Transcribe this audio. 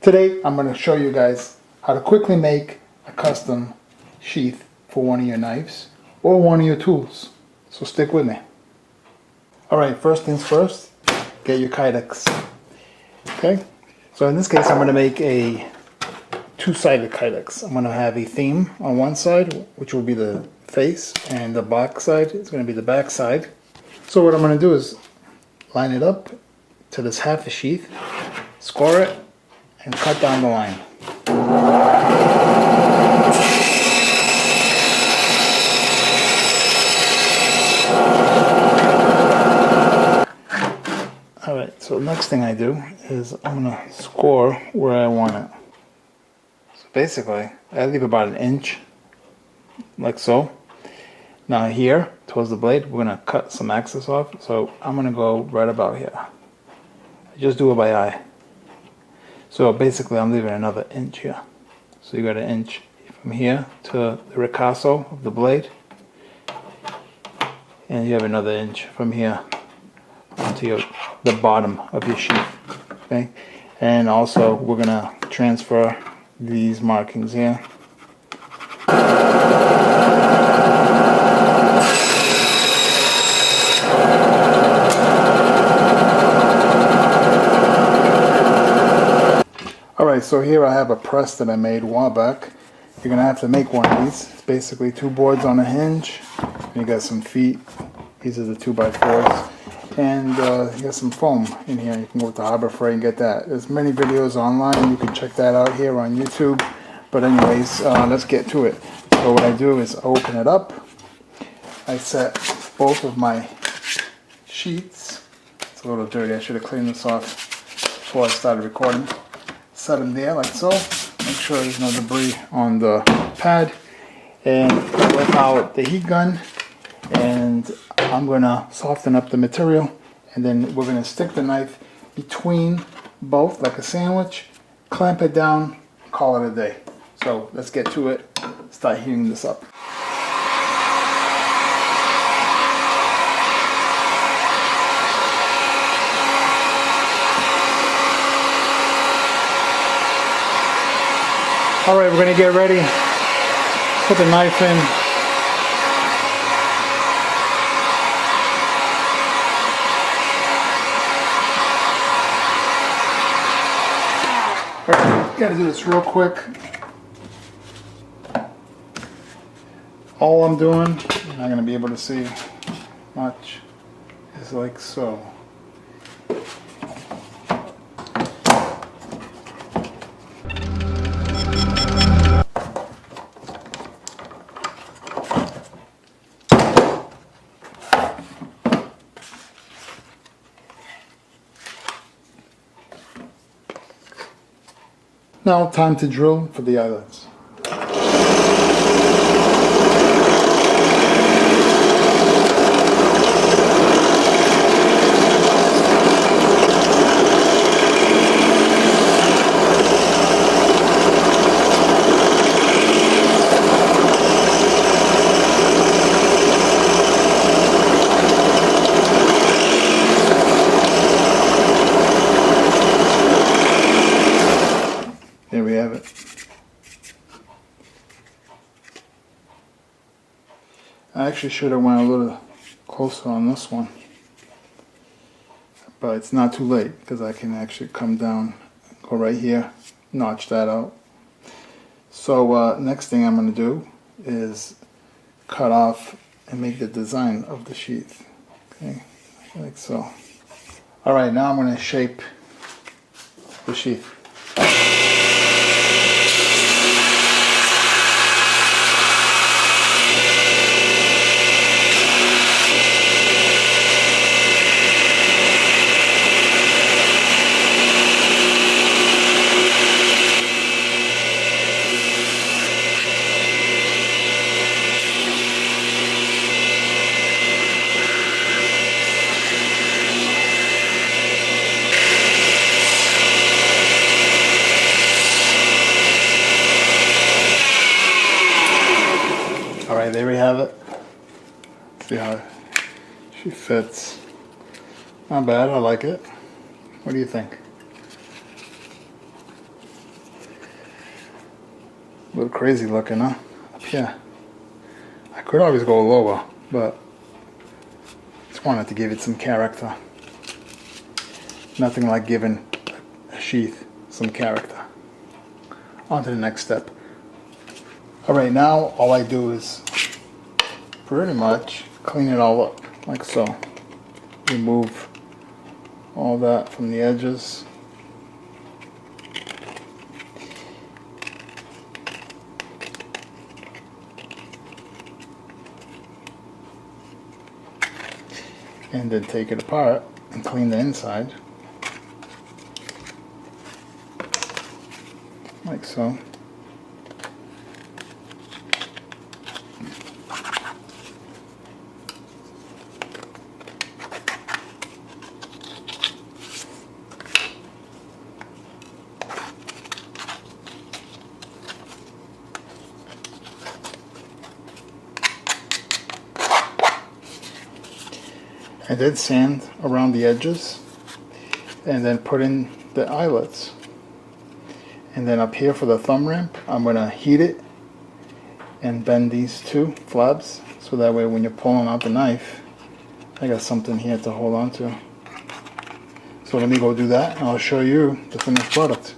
Today I'm going to show you guys how to quickly make a custom sheath for one of your knives or one of your tools. So stick with me. Alright, first things first, get your kydex. Okay, so in this case I'm going to make a two-sided kydex. I'm going to have a theme on one side, which will be the face, and the back side is going to be the back side. So what I'm going to do is line it up to this half a sheath, score it, and cut down the line. Alright, so the next thing I do is I'm going to score where I want it. So basically, I leave about an inch, like so. Now here, towards the blade, we're going to cut some access off, so I'm going to go right about here. I just do it by eye. So basically I'm leaving another inch here. So you got an inch from here to the ricasso of the blade. And you have another inch from here onto the bottom of your sheath. Okay? And also we're going to transfer these markings here. Alright, so here I have a press that I made a while back. You're going to have to make one of these. It's basically two boards on a hinge. And you got some feet. These are the 2x4s. And you got some foam in here. You can go to Harbor Freight and get that. There's many videos online. You can check that out here on YouTube. But anyways, let's get to it. So what I do is open it up. I set both of my sheets. It's a little dirty. I should have cleaned this off before I started recording. Set them there like so. Make sure there's no debris on the pad. And whip out the heat gun. And I'm going to soften up the material. And then we're going to stick the knife between both like a sandwich. Clamp it down. Call it a day. So let's get to it. Start heating this up. Alright, we're going to get ready. Put the knife in. Alright, got to do this real quick. All I'm doing, you're not going to be able to see much, is like so. Now time to drill for the eyelets. There we have it. I actually should have went a little closer on this one, but it's not too late because I can actually come down, go right here, notch that out. So next thing I'm going to do is cut off and make the design of the sheath. Okay, like so. Alright, now I'm going to shape the sheath. Alright, there we have it. See how she fits. Not bad, I like it. What do you think? A little crazy looking, huh? Up here. I could always go lower, but just wanted to give it some character. Nothing like giving a sheath some character. On to the next step. Alright, now all I do is pretty much clean it all up, like so. Remove all that from the edges. And then take it apart and clean the inside. Like so. I did sand around the edges and then put in the eyelets. And then up here for the thumb ramp, I'm going to heat it and bend these two flabs so that way when you're pulling out the knife, I got something here to hold on to. So let me go do that and I'll show you the finished product.